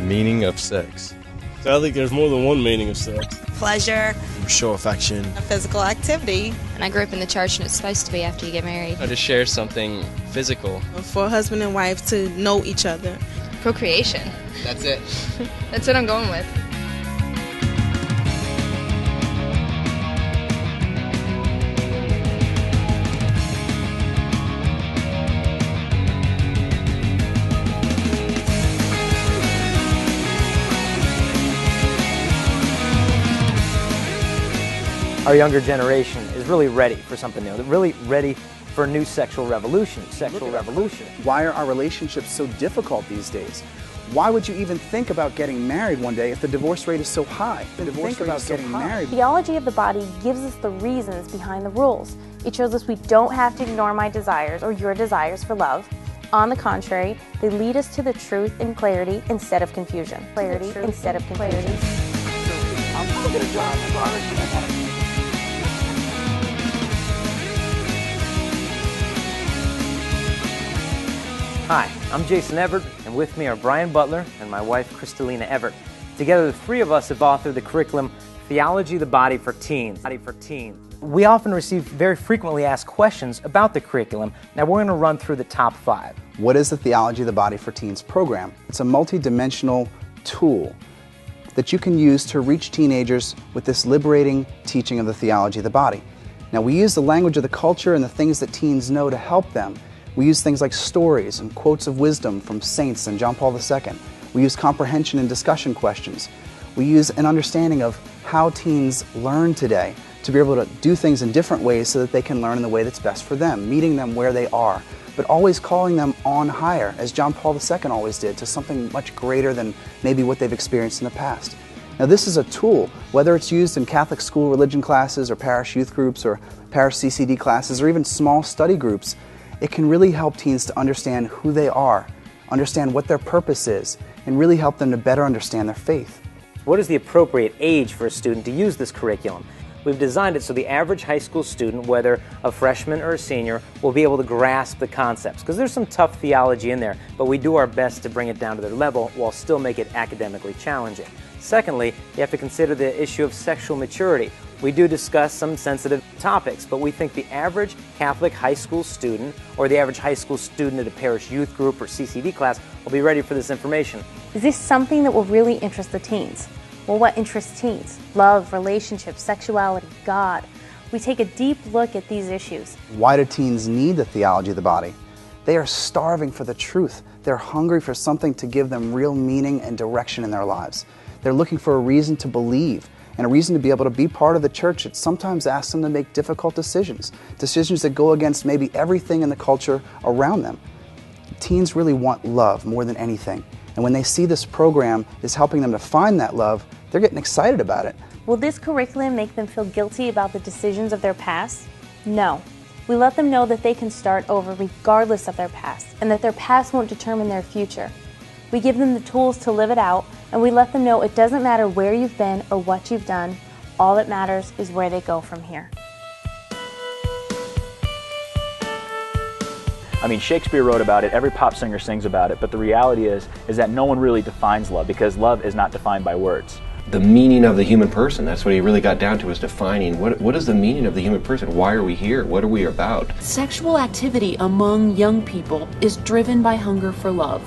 Meaning of sex. I think there's more than one meaning of sex. Pleasure. Show affection. A physical activity. And I grew up in the church, and it's supposed to be after you get married. To share something physical. For a husband and wife to know each other. Procreation. That's it. That's what I'm going with. Our younger generation is really ready for something new. They're really ready for a new sexual revolution. Why are our relationships so difficult these days? Why would you even think about getting married one day if the divorce rate is so high? Theology of the body gives us the reasons behind the rules. It shows us we don't have to ignore my desires or your desires for love. On the contrary, they lead us to the truth and clarity instead of confusion. Hi, I'm Jason Everett, and with me are Brian Butler and my wife, Kristalina Everett. Together, the three of us have authored the curriculum, Theology of the Body for Teens. We often receive very frequently asked questions about the curriculum. Now we're going to run through the top 5. What is the Theology of the Body for Teens program? It's a multi-dimensional tool that you can use to reach teenagers with this liberating teaching of the theology of the body. Now we use the language of the culture and the things that teens know to help them. We use things like stories and quotes of wisdom from saints and John Paul II. We use comprehension and discussion questions. We use an understanding of how teens learn today to be able to do things in different ways so that they can learn in the way that's best for them, meeting them where they are, but always calling them on higher, as John Paul II always did, to something much greater than maybe what they've experienced in the past. Now this is a tool, whether it's used in Catholic school religion classes or parish youth groups or parish CCD classes or even small study groups. It can really help teens to understand who they are, understand what their purpose is, and really help them to better understand their faith. What is the appropriate age for a student to use this curriculum? We've designed it so the average high school student, whether a freshman or a senior, will be able to grasp the concepts, because there's some tough theology in there, but we do our best to bring it down to their level while still make it academically challenging. Secondly, you have to consider the issue of sexual maturity. We do discuss some sensitive topics, but we think the average Catholic high school student or the average high school student at a parish youth group or CCD class will be ready for this information. Is this something that will really interest the teens? Well, what interests teens? Love, relationships, sexuality, God. We take a deep look at these issues. Why do teens need the theology of the body? They are starving for the truth. They're hungry for something to give them real meaning and direction in their lives. They're looking for a reason to believe and a reason to be able to be part of the church. It sometimes asks them to make difficult decisions that go against maybe everything in the culture around them. Teens really want love more than anything. And when they see this program is helping them to find that love, they're getting excited about it. Will this curriculum make them feel guilty about the decisions of their past? No. We let them know that they can start over regardless of their past, and that their past won't determine their future. We give them the tools to live it out, and we let them know it doesn't matter where you've been or what you've done. All that matters is where they go from here. I mean, Shakespeare wrote about it, every pop singer sings about it, but the reality is that no one really defines love, because love is not defined by words. The meaning of the human person, that's what he really got down to, was defining what is the meaning of the human person? Why are we here? What are we about? Sexual activity among young people is driven by hunger for love.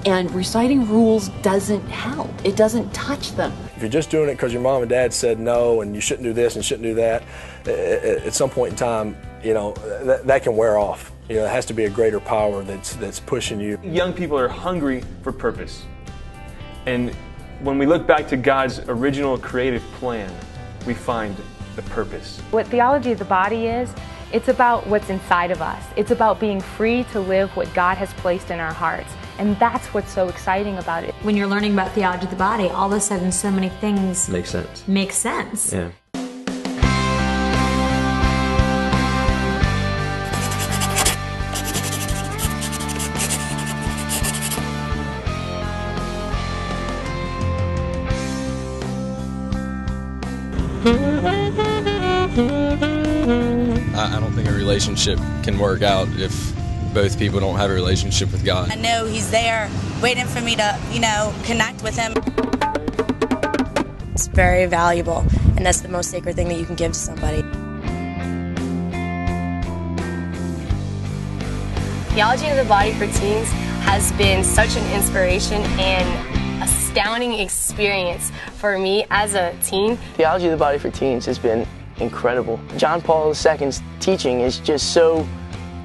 And reciting rules doesn't help. It doesn't touch them. If you're just doing it because your mom and dad said no and you shouldn't do this and shouldn't do that, at some point in time, that can wear off. It has to be a greater power that's pushing you. Young people are hungry for purpose. And when we look back to God's original creative plan, we find the purpose. What theology of the body is, it's about what's inside of us. It's about being free to live what God has placed in our hearts. And that's what's so exciting about it. When you're learning about theology of the body, all of a sudden so many things Make sense. Yeah. I don't think a relationship can work out if both people don't have a relationship with God. I know He's there waiting for me to, connect with Him. It's very valuable, and that's the most sacred thing that you can give to somebody. Theology of the Body for Teens has been such an inspiration and astounding experience for me as a teen. Theology of the Body for Teens has been incredible. John Paul II's teaching is just so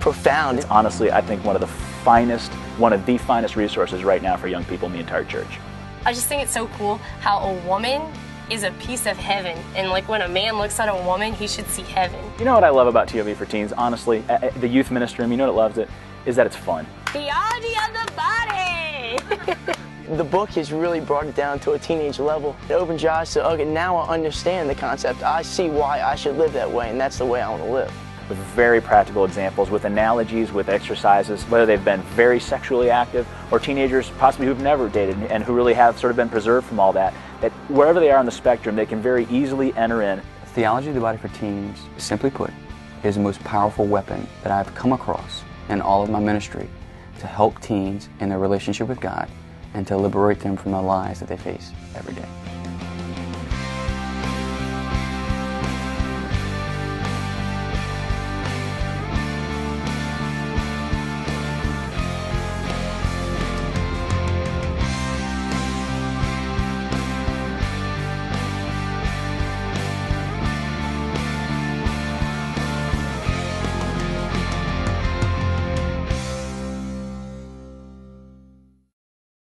profound. It's honestly, I think, one of the finest resources right now for young people in the entire church. I just think it's so cool how a woman is a piece of heaven, and like when a man looks at a woman, he should see heaven. You know what I love about TOB for Teens, honestly? The youth ministry, you know what loves it? Is that it's fun. Theology of the Body! The book has really brought it down to a teenage level. It opened your eyes to, okay, now I understand the concept. I see why I should live that way, and that's the way I want to live. With very practical examples, with analogies, with exercises, whether they've been very sexually active or teenagers possibly who've never dated and who really have sort of been preserved from all that wherever they are on the spectrum, they can very easily enter in. Theology of the Body for Teens, simply put, is the most powerful weapon that I've come across in all of my ministry to help teens in their relationship with God and to liberate them from the lies that they face every day.